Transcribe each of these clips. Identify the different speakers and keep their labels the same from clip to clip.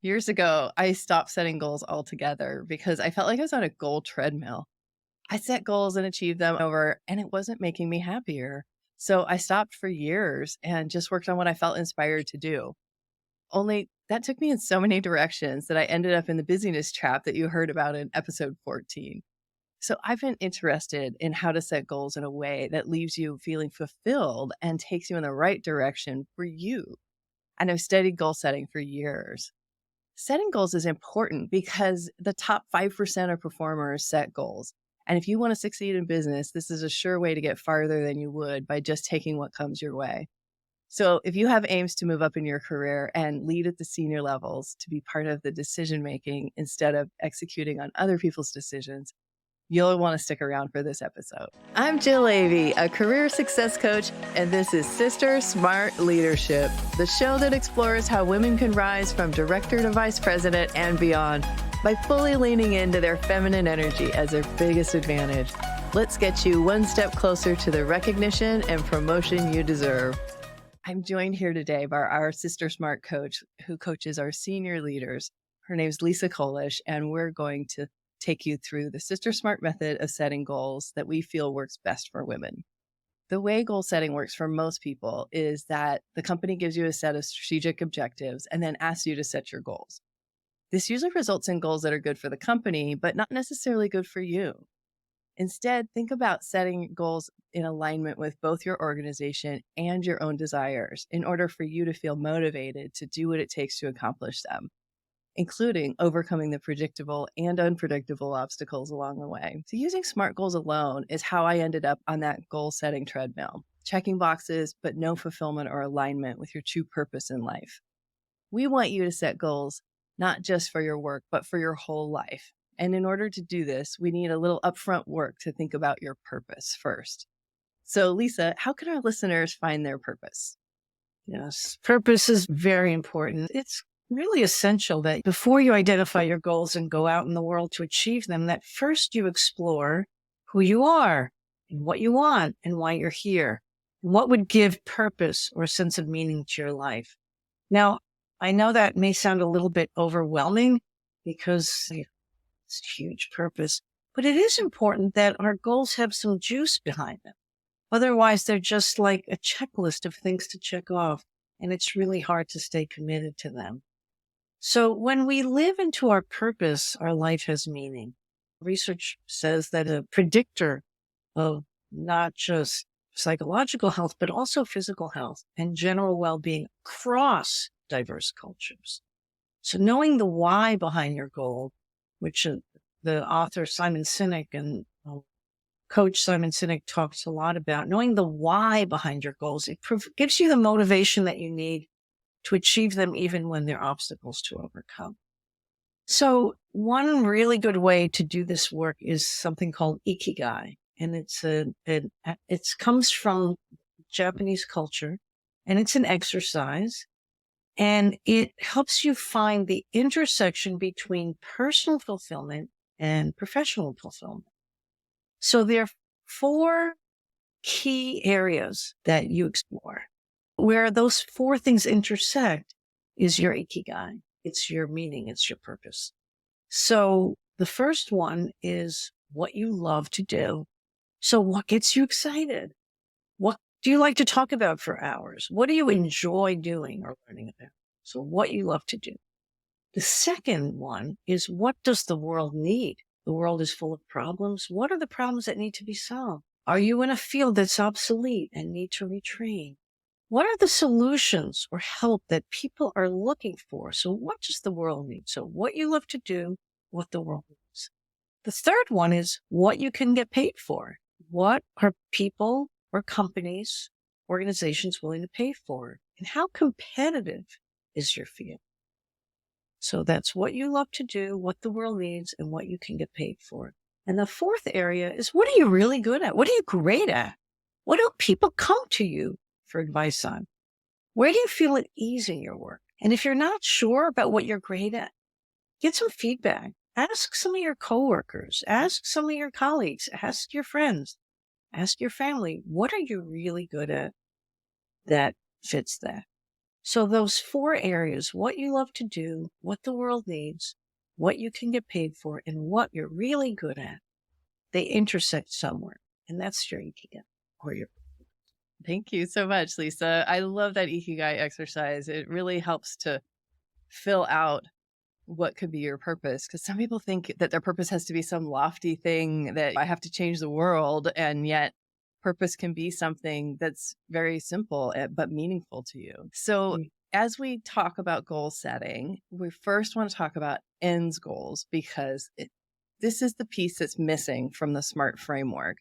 Speaker 1: Years ago, I stopped setting goals altogether because I felt like I was on a goal treadmill. I set goals and achieved them over, and it wasn't making me happier. So I stopped for years and just worked on what I felt inspired to do. Only that took me in so many directions that I ended up in the busyness trap that you heard about in episode 14. So I've been interested in how to set goals in a way that leaves you feeling fulfilled and takes you in the right direction for you. And I've studied goal setting for years. Setting goals is important because the top 5% of performers set goals. And if you want to succeed in business, this is a sure way to get farther than you would by just taking what comes your way. So if you have aims to move up in your career and lead at the senior levels to be part of the decision making instead of executing on other people's decisions, you'll want to stick around for this episode. I'm Jill Avey, a career success coach, and this is Sister Smart Leadership, the show that explores how women can rise from director to vice president and beyond by fully leaning into their feminine energy as their biggest advantage. Let's get you one step closer to the recognition and promotion you deserve. I'm joined here today by our Sister Smart coach who coaches our senior leaders. Her name's Lisa Kollisch, and we're going to take you through the SisterSmart method of setting goals that we feel works best for women. The way goal setting works for most people is that the company gives you a set of strategic objectives and then asks you to set your goals. This usually results in goals that are good for the company, but not necessarily good for you. Instead, think about setting goals in alignment with both your organization and your own desires in order for you to feel motivated to do what it takes to accomplish them, including overcoming the predictable and unpredictable obstacles along the way. So using SMART goals alone is how I ended up on that goal-setting treadmill, checking boxes, but no fulfillment or alignment with your true purpose in life. We want you to set goals, not just for your work, but for your whole life. And in order to do this, we need a little upfront work to think about your purpose first. So Lisa, how can our listeners find their purpose?
Speaker 2: Yes, purpose is very important. It's really essential that before you identify your goals and go out in the world to achieve them, that first you explore who you are and what you want and why you're here, and what would give purpose or a sense of meaning to your life. Now, I know that may sound a little bit overwhelming because it's a huge purpose, but it is important that our goals have some juice behind them. Otherwise, they're just like a checklist of things to check off, and it's really hard to stay committed to them. So when we live into our purpose, our life has meaning. Research says that a predictor of not just psychological health, but also physical health and general well-being across diverse cultures. So knowing the why behind your goal, which the author Simon Sinek and Coach Simon Sinek talks a lot about, knowing the why behind your goals, it gives you the motivation that you need to achieve them even when there are obstacles to overcome. So one really good way to do this work is something called ikigai. And it comes from Japanese culture, and it's an exercise. And it helps you find the intersection between personal fulfillment and professional fulfillment. So there are 4 key areas that you explore. Where those 4 things intersect is your ikigai. It's your meaning. It's your purpose. So the first one is what you love to do. So what gets you excited? What do you like to talk about for hours? What do you enjoy doing or learning about? So what you love to do. The second one is what does the world need? The world is full of problems. What are the problems that need to be solved? Are you in a field that's obsolete and need to retrain? What are the solutions or help that people are looking for? So what does the world need? So what you love to do, what the world needs. The third one is what you can get paid for. What are people or companies, organizations willing to pay for? And how competitive is your field? So that's what you love to do, what the world needs, and what you can get paid for. And the fourth area is what are you really good at? What are you great at? What do people come to you for advice on? Where do you feel at ease in your work? And if you're not sure about what you're great at, get some feedback. Ask some of your coworkers, ask some of your colleagues, ask your friends, ask your family, what are you really good at that fits that? So those four areas, what you love to do, what the world needs, what you can get paid for, and what you're really good at, they intersect somewhere. And that's your ikigai or your.
Speaker 1: Thank you so much, Lisa. I love that Ikigai exercise. It really helps to fill out what could be your purpose, because some people think that their purpose has to be some lofty thing that I have to change the world. And yet, purpose can be something that's very simple but meaningful to you. So, as we talk about goal setting, we first want to talk about ends goals because this is the piece that's missing from the SMART framework.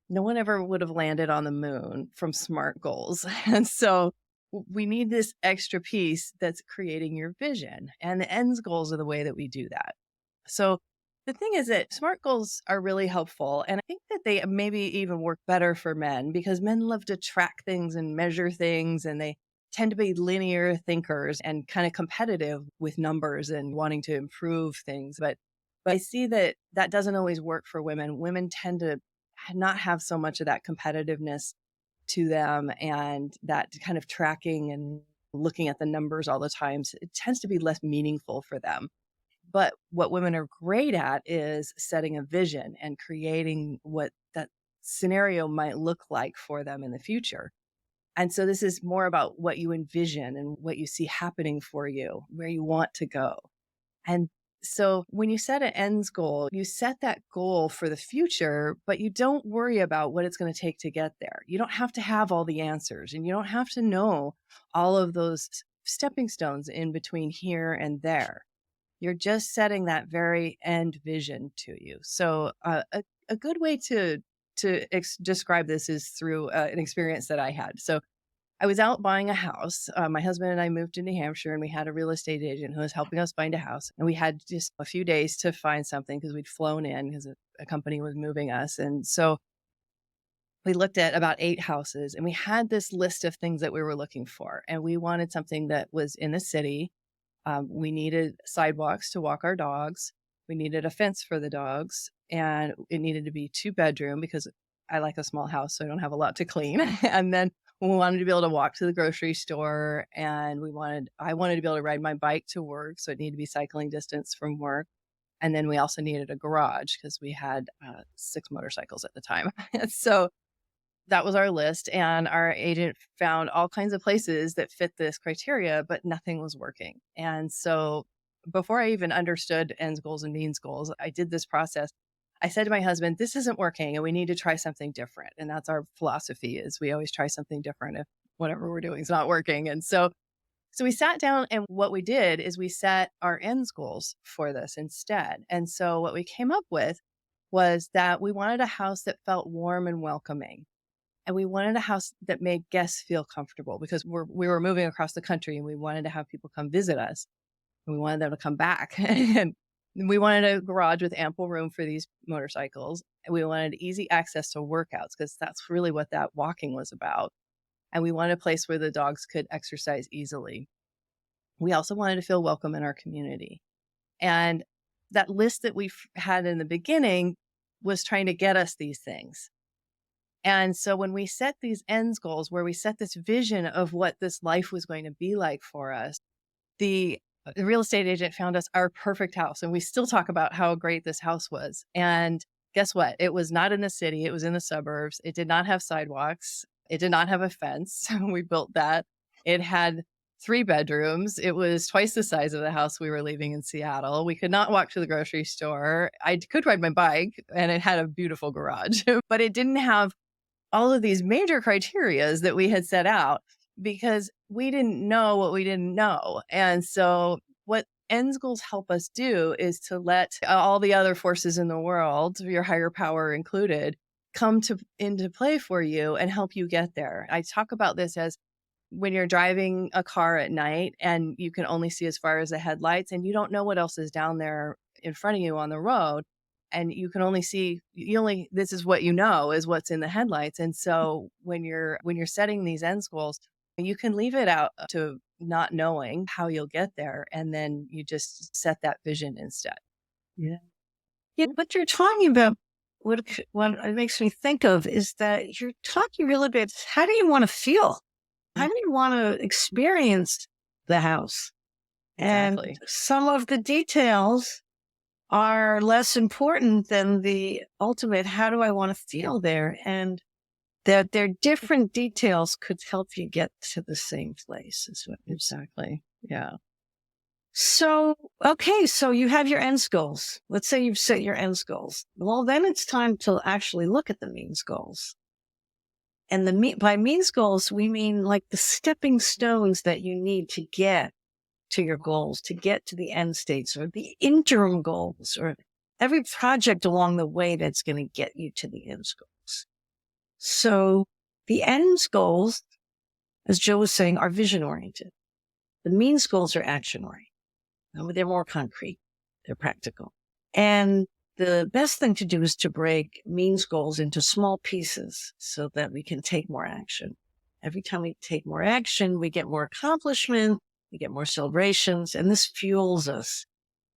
Speaker 1: No one ever would have landed on the moon from SMART goals. And so we need this extra piece that's creating your vision. And the ends goals are the way that we do that. So the thing is that SMART goals are really helpful. And I think that they maybe even work better for men because men love to track things and measure things, and they tend to be linear thinkers and kind of competitive with numbers and wanting to improve things. But I see that that doesn't always work for women. Women tend to not have so much of that competitiveness to them and that kind of tracking and looking at the numbers all the time. So it tends to be less meaningful for them. But what women are great at is setting a vision and creating what that scenario might look like for them in the future. And so this is more about what you envision and what you see happening for you, where you want to go. And so when you set an ends goal, you set that goal for the future, but you don't worry about what it's going to take to get there. You don't have to have all the answers, and you don't have to know all of those stepping stones in between here and there. You're just setting that very end vision to you. So a good way to describe this is through an experience that I had. So I was out buying a house. My husband and I moved to New Hampshire, and we had a real estate agent who was helping us find a house. And we had just a few days to find something because we'd flown in because a company was moving us. And so we looked at about 8 houses, and we had this list of things that we were looking for. And we wanted something that was in the city. We needed sidewalks to walk our dogs. We needed a fence for the dogs, and it needed to be 2-bedroom because I like a small house, so I don't have a lot to clean. And then we wanted to be able to walk to the grocery store, and I wanted to be able to ride my bike to work, so it needed to be cycling distance from work. And then we also needed a garage because we had 6 motorcycles at the time. So that was our list, and our agent found all kinds of places that fit this criteria, but nothing was working. And so before I even understood ends goals and means goals, I did this process. I said to my husband, this isn't working and we need to try something different. And that's our philosophy, is we always try something different if whatever we're doing is not working. And so we sat down, and what we did is we set our ends goals for this instead. And so what we came up with was that we wanted a house that felt warm and welcoming. And we wanted a house that made guests feel comfortable because we were moving across the country, and we wanted to have people come visit us, and we wanted them to come back. And we wanted a garage with ample room for these motorcycles. And we wanted easy access to workouts because that's really what that walking was about. And we wanted a place where the dogs could exercise easily. We also wanted to feel welcome in our community. And that list that we had in the beginning was trying to get us these things. And so when we set these ends goals, where we set this vision of what this life was going to be like for us, the real estate agent found us our perfect house. And we still talk about how great this house was. And guess what? It was not in the city. It was in the suburbs. It did not have sidewalks. It did not have a fence. We built that. It had 3 bedrooms. It was twice the size of the house we were leaving in Seattle. We could not walk to the grocery store. I could ride my bike, and it had a beautiful garage, but it didn't have all of these major criterias that we had set out because we didn't know what we didn't know. And so what ends goals help us do is to let all the other forces in the world, your higher power included, come into play for you and help you get there. I talk about this as when you're driving a car at night and you can only see as far as the headlights, and you don't know what else is down there in front of you on the road. And you can only see, this is what you know is what's in the headlights. And so when you're setting these ends goals, you can leave it out to not knowing how you'll get there. And then you just set that vision instead.
Speaker 2: Yeah. Yeah. What you're talking about, what it makes me think of is that you're talking really bit, how do you want to feel How do you want to experience the house? And
Speaker 1: Exactly.
Speaker 2: some of the details are less important than the ultimate, how do I want to feel there? And that their different details could help you get to the same place is what you're saying.
Speaker 1: Exactly. Yeah.
Speaker 2: So, okay, so you have your ends goals. Let's say you've set your ends goals. Well, then it's time to actually look at the means goals. And by means goals, we mean like the stepping stones that you need to get to your goals, to get to the end states or the interim goals or every project along the way that's going to get you to the end goals. So the ends goals, as Joe was saying, are vision oriented. The means goals are action oriented. They're more concrete. They're practical. And the best thing to do is to break means goals into small pieces so that we can take more action. Every time we take more action, we get more accomplishment, we get more celebrations, and this fuels us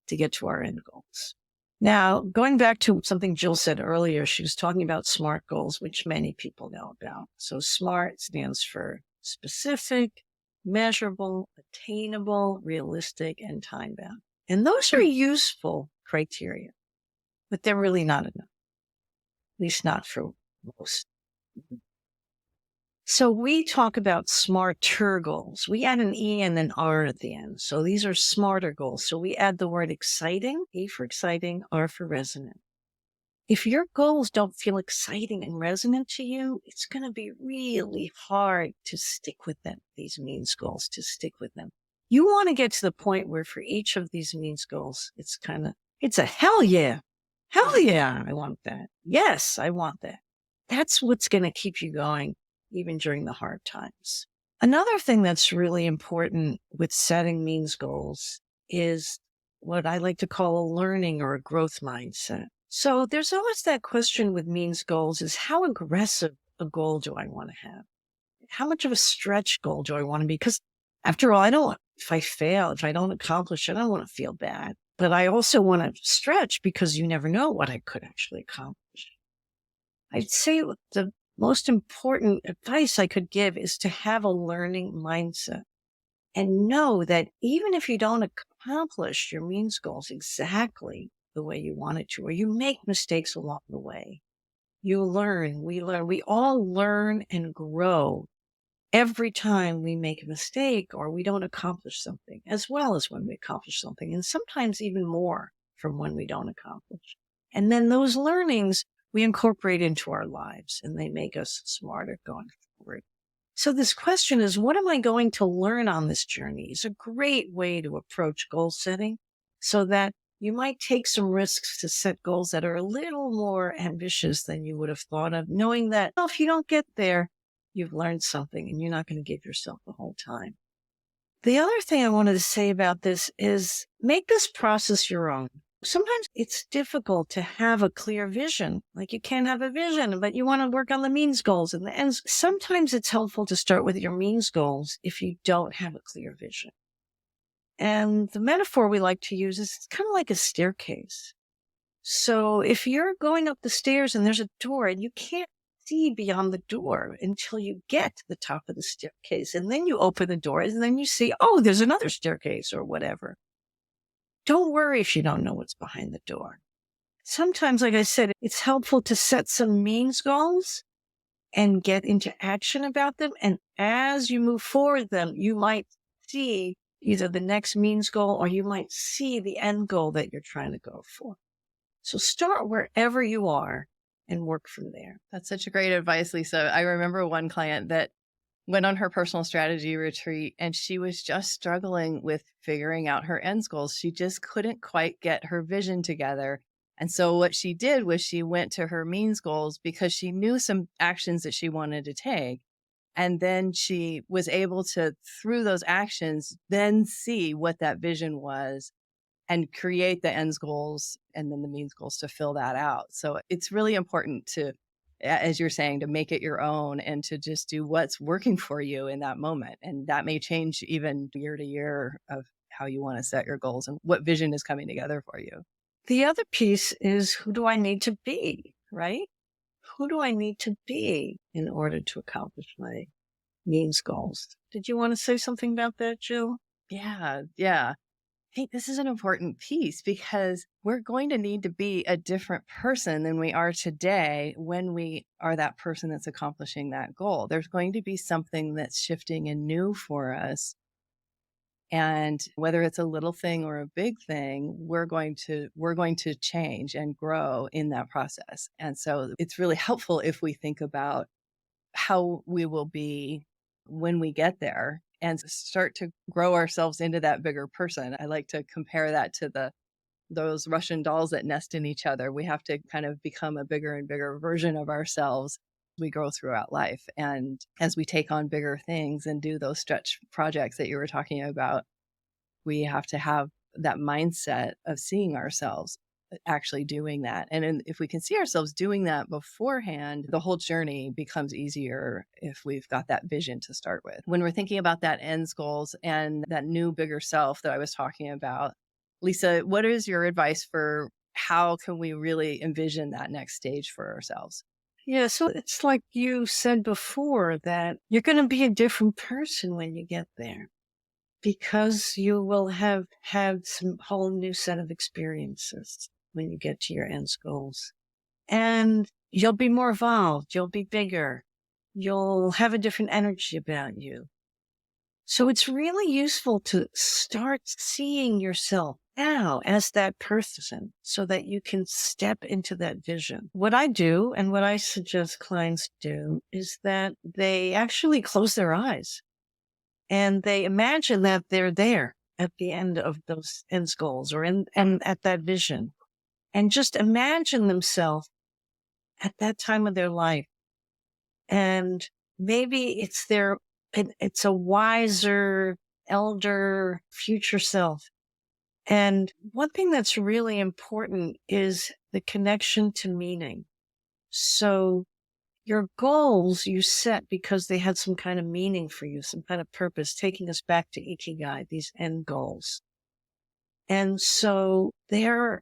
Speaker 2: to get to our end goals. Now, going back to something Jill said earlier, she was talking about SMART goals, which many people know about. So SMART stands for specific, measurable, attainable, realistic, and time-bound. And those are useful criteria, but they're really not enough, at least not for most. So we talk about smarter goals. We add an E and an R at the end. So these are smarter goals. So we add the word exciting, E for exciting, R for resonant. If your goals don't feel exciting and resonant to you, it's going to be really hard to stick with them, these means goals, to stick with them. You want to get to the point where for each of these means goals, it's a hell yeah. Hell yeah, I want that. Yes, I want that. That's what's going to keep you going, even during the hard times. Another thing that's really important with setting means goals is what I like to call a learning or a growth mindset. So there's always that question with means goals is how aggressive a goal do I want to have? How much of a stretch goal do I want to be? Because after all, if I fail, if I don't accomplish it, I don't want to feel bad. But I also want to stretch because you never know what I could actually accomplish. I'd say the most important advice I could give is to have a learning mindset and know that even if you don't accomplish your means goals exactly the way you want it to, or you make mistakes along the way, we learn, we all learn and grow every time we make a mistake or we don't accomplish something, as well as when we accomplish something, and sometimes even more from when we don't accomplish. And then those learnings we incorporate into our lives and they make us smarter going forward. So this question is, what am I going to learn on this journey? Is a great way to approach goal setting so that you might take some risks to set goals that are a little more ambitious than you would have thought of, knowing that if you don't get there, you've learned something and you're not going to give yourself the whole time. The other thing I wanted to say about this is make this process your own. Sometimes it's difficult to have a clear vision. Like you can't have a vision, but you want to work on the means goals and the ends. Sometimes it's helpful to start with your means goals if you don't have a clear vision. And the metaphor we like to use is it's kind of like a staircase. So if you're going up the stairs and there's a door and you can't see beyond the door until you get to the top of the staircase, and then you open the door and then you see, oh, there's another staircase or whatever. Don't worry if you don't know what's behind the door. Sometimes, like I said, it's helpful to set some means goals and get into action about them. And as you move forward them, you might see either the next means goal or you might see the end goal that you're trying to go for. So start wherever you are and work from there.
Speaker 1: That's such a great advice, Lisa. I remember one client that went on her personal strategy retreat and she was just struggling with figuring out her ends goals. She just couldn't quite get her vision together. And so what she did was she went to her means goals because she knew some actions that she wanted to take. And then she was able to, through those actions, then see what that vision was and create the ends goals and then the means goals to fill that out. So it's really important to, as you're saying, to make it your own and to just do what's working for you in that moment. And that may change even year to year of how you want to set your goals and what vision is coming together for you.
Speaker 2: The other piece is, who do I need to be, right? Who do I need to be in order to accomplish my means goals. Did you want to say something about that, Jill?
Speaker 1: Yeah. Yeah. Hey, this is an important piece because we're going to need to be a different person than we are today when we are that person that's accomplishing that goal. There's going to be something that's shifting and new for us. And whether it's a little thing or a big thing, we're going to change and grow in that process. And so it's really helpful if we think about how we will be when we get there and start to grow ourselves into that bigger person. I like to compare that to those Russian dolls that nest in each other. We have to kind of become a bigger and bigger version of ourselves as we grow throughout life. And as we take on bigger things and do those stretch projects that you were talking about, we have to have that mindset of seeing ourselves actually doing that. If we can see ourselves doing that beforehand, the whole journey becomes easier if we've got that vision to start with. When we're thinking about that ends goals and that new bigger self that I was talking about, Lisa, what is your advice for how can we really envision that next stage for ourselves?
Speaker 2: Yeah, so it's like you said before that you're going to be a different person when you get there because you will have had some whole new set of experiences when you get to your end goals. And you'll be more evolved. You'll be bigger. You'll have a different energy about you. So it's really useful to start seeing yourself now as that person so that you can step into that vision. What I do and what I suggest clients do is that they actually close their eyes and they imagine that they're there at the end of those end goals or and at that vision, and just imagine themselves at that time of their life. And maybe it's a wiser, elder future self. And one thing that's really important is the connection to meaning. So your goals you set because they had some kind of meaning for you, some kind of purpose, taking us back to Ikigai, these end goals. And so they're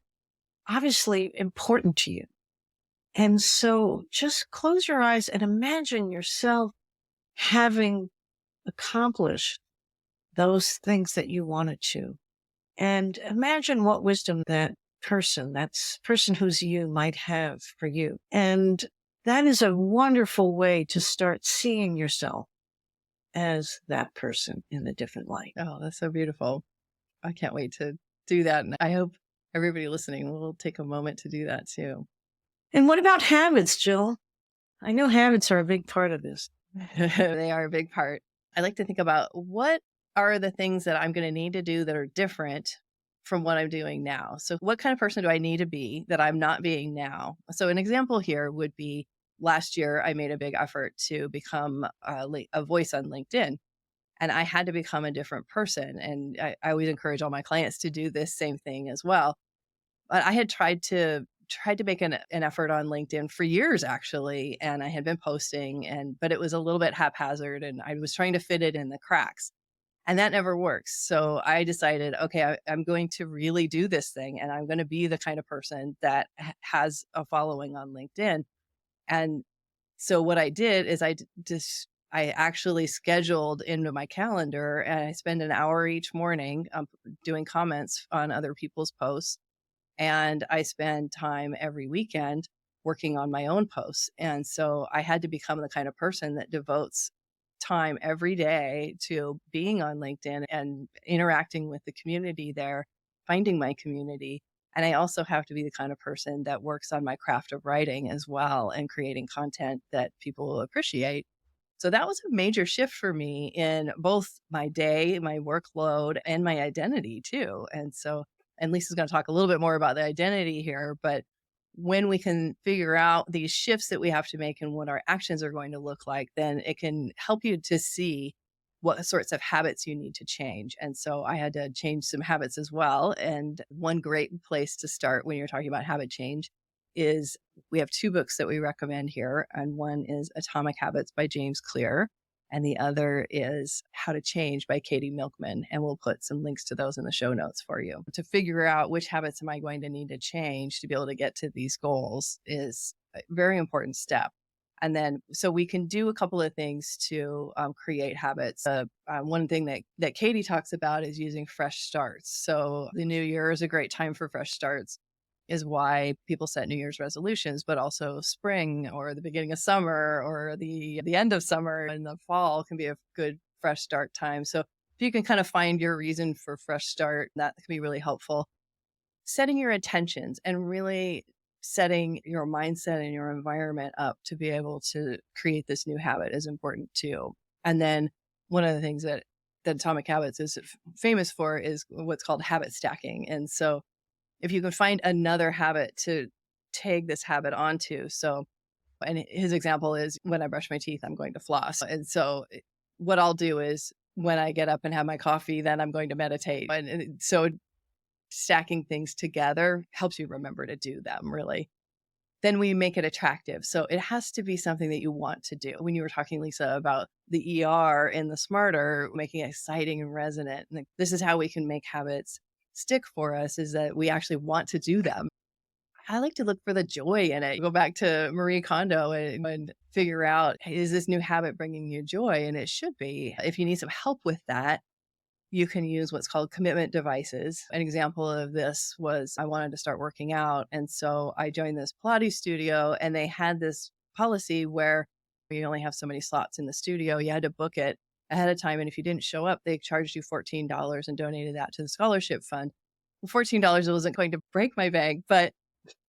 Speaker 2: obviously important to you. And so just close your eyes and imagine yourself having accomplished those things that you wanted to. And imagine what wisdom that person who's you might have for you. And that is a wonderful way to start seeing yourself as that person in a different light.
Speaker 1: Oh, that's so beautiful. I can't wait to do that. And I hope everybody listening will take a moment to do that too.
Speaker 2: And what about habits, Jill? I know habits are a big part of this.
Speaker 1: They are a big part. I like to think about what are the things that I'm going to need to do that are different from what I'm doing now. So what kind of person do I need to be that I'm not being now? So an example here would be last year, I made a big effort to become a voice on LinkedIn. And I had to become a different person. And I always encourage all my clients to do this same thing as well. But I had tried to make an effort on LinkedIn for years actually, and I had been posting but it was a little bit haphazard and I was trying to fit it in the cracks. And that never works. So I decided, okay, I'm going to really do this thing and I'm going to be the kind of person that has a following on LinkedIn. And so what I did is I actually scheduled into my calendar and I spend an hour each morning doing comments on other people's posts. And I spend time every weekend working on my own posts. And so I had to become the kind of person that devotes time every day to being on LinkedIn and interacting with the community there, finding my community. And I also have to be the kind of person that works on my craft of writing as well and creating content that people will appreciate. So that was a major shift for me in both my day, my workload, and my identity too. And Lisa's going to talk a little bit more about the identity here, but when we can figure out these shifts that we have to make and what our actions are going to look like, then it can help you to see what sorts of habits you need to change. And so I had to change some habits as well. And one great place to start when you're talking about habit change is we have two books that we recommend here. And one is Atomic Habits by James Clear. And the other is How to Change by Katie Milkman. And we'll put some links to those in the show notes for you. To figure out which habits am I going to need to change to be able to get to these goals is a very important step. And then, so we can do a couple of things to create habits. One thing that Katie talks about is using fresh starts. So the new year is a great time for fresh starts, is why people set New Year's resolutions, but also spring or the beginning of summer or the end of summer and the fall can be a good fresh start time. So if you can kind of find your reason for fresh start, that can be really helpful. Setting your intentions and really setting your mindset and your environment up to be able to create this new habit is important too. And then one of the things that Atomic Habits is famous for is what's called habit stacking. And so if you can find another habit to tag this habit onto. So, and his example is when I brush my teeth, I'm going to floss. And so what I'll do is when I get up and have my coffee, then I'm going to meditate. And so stacking things together helps you remember to do them, really. Then we make it attractive. So it has to be something that you want to do. When you were talking, Lisa, about the ER and the smarter, making it exciting and resonant. And this is how we can make habits stick for us, is that we actually want to do them. I like to look for the joy in it. Go back to Marie Kondo and figure out, hey, is this new habit bringing you joy? And it should be. If you need some help with that, you can use what's called commitment devices. An example of this was I wanted to start working out. And so I joined this Pilates studio, and they had this policy where you only have so many slots in the studio. You had to book it ahead of time. And if you didn't show up, they charged you $14 and donated that to the scholarship fund. Well, $14 wasn't going to break my bank, but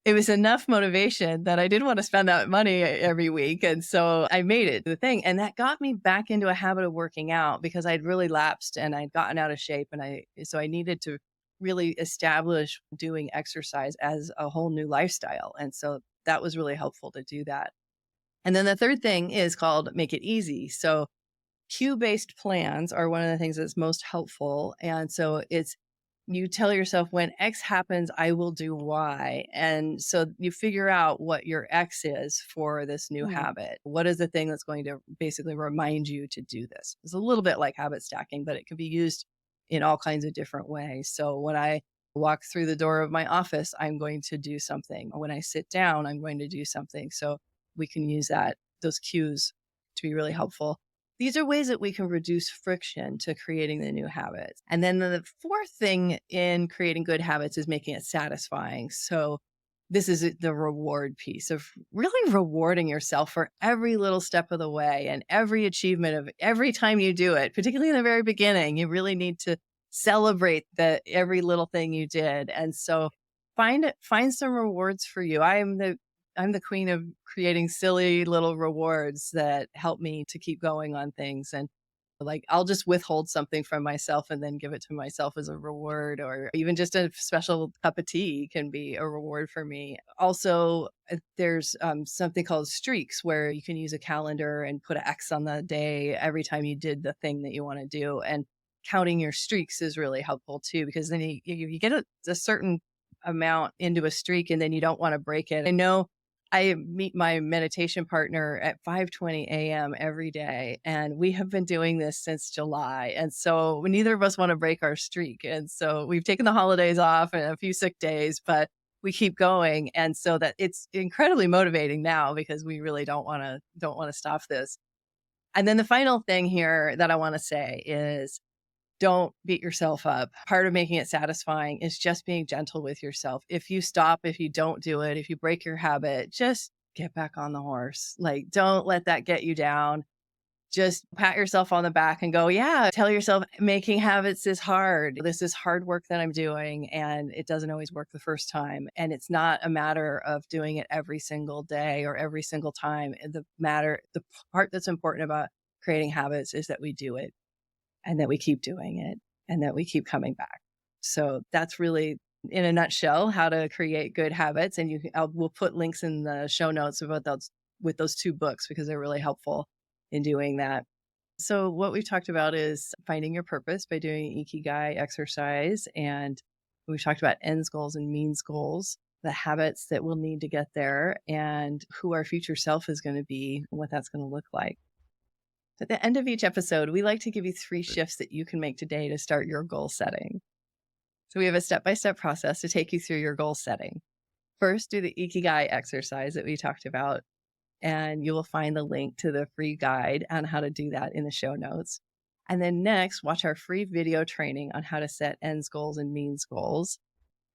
Speaker 1: it was enough motivation that I didn't want to spend that money every week. And so I made it the thing. And that got me back into a habit of working out because I'd really lapsed and I'd gotten out of shape. And so I needed to really establish doing exercise as a whole new lifestyle. And so that was really helpful to do that. And then the third thing is called make it easy. So cue-based plans are one of the things that's most helpful. And so it's, you tell yourself when X happens, I will do Y. And so you figure out what your X is for this new habit. What is the thing that's going to basically remind you to do this? It's a little bit like habit stacking, but it can be used in all kinds of different ways. So when I walk through the door of my office, I'm going to do something. When I sit down, I'm going to do something. So we can use those cues to be really helpful. These are ways that we can reduce friction to creating the new habits. And then the fourth thing in creating good habits is making it satisfying. So this is the reward piece of really rewarding yourself for every little step of the way and every achievement of every time you do it, particularly in the very beginning. You really need to celebrate every little thing you did. And so find some rewards for you. I'm the queen of creating silly little rewards that help me to keep going on things. And like, I'll just withhold something from myself and then give it to myself as a reward, or even just a special cup of tea can be a reward for me. Also, there's something called streaks where you can use a calendar and put an X on the day every time you did the thing that you want to do. And counting your streaks is really helpful too, because then you get a certain amount into a streak and then you don't want to break it. I know I meet my meditation partner at 5:20 a.m. every day, and we have been doing this since July. And so neither of us want to break our streak. And so we've taken the holidays off and a few sick days, but we keep going. And so that it's incredibly motivating now because we really don't want to stop this. And then the final thing here that I want to say is, don't beat yourself up. Part of making it satisfying is just being gentle with yourself. If you stop, if you don't do it, if you break your habit, just get back on the horse. Like, don't let that get you down. Just pat yourself on the back and go, yeah, tell yourself making habits is hard. This is hard work that I'm doing, and it doesn't always work the first time. And it's not a matter of doing it every single day or every single time. The part that's important about creating habits is that we do it, and that we keep doing it, and that we keep coming back. So that's really, in a nutshell, how to create good habits. And we'll put links in the show notes about those with those two books because they're really helpful in doing that. So what we've talked about is finding your purpose by doing Ikigai exercise. And we've talked about ends goals and means goals, the habits that we'll need to get there, and who our future self is going to be, and what that's going to look like. At the end of each episode, we like to give you 3 shifts that you can make today to start your goal setting. So we have a step-by-step process to take you through your goal setting. First, do the Ikigai exercise that we talked about. And you will find the link to the free guide on how to do that in the show notes. And then next, watch our free video training on how to set ends goals and means goals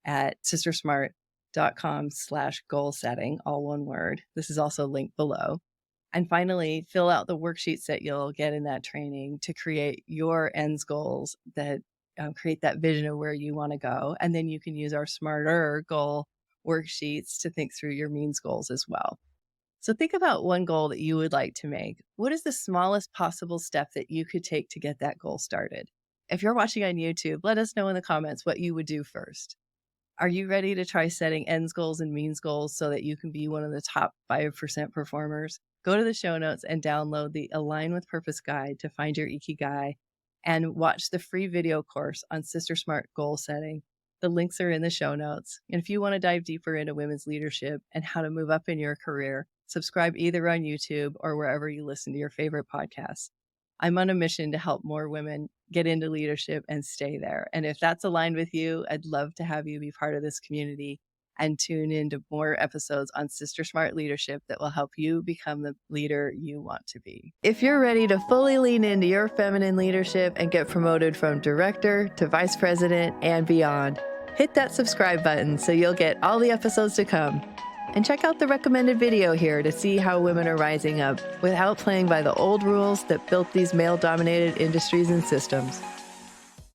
Speaker 1: at sistersmart.com/goal setting, all one word. This is also linked below. And finally, fill out the worksheets that you'll get in that training to create your ends goals that create that vision of where you want to go. And then you can use our smarter goal worksheets to think through your means goals as well. So think about one goal that you would like to make. What is the smallest possible step that you could take to get that goal started? If you're watching on YouTube, let us know in the comments what you would do first. Are you ready to try setting ends goals and means goals so that you can be one of the top 5% performers? Go to the show notes and download the Align with Purpose guide to find your Ikigai and watch the free video course on SisterSmart goal setting. The links are in the show notes. And if you want to dive deeper into women's leadership and how to move up in your career, subscribe either on YouTube or wherever you listen to your favorite podcasts. I'm on a mission to help more women get into leadership and stay there. And if that's aligned with you, I'd love to have you be part of this community and tune into more episodes on Sister Smart Leadership that will help you become the leader you want to be. If you're ready to fully lean into your feminine leadership and get promoted from director to vice president and beyond, hit that subscribe button so you'll get all the episodes to come. And check out the recommended video here to see how women are rising up without playing by the old rules that built these male-dominated industries and systems.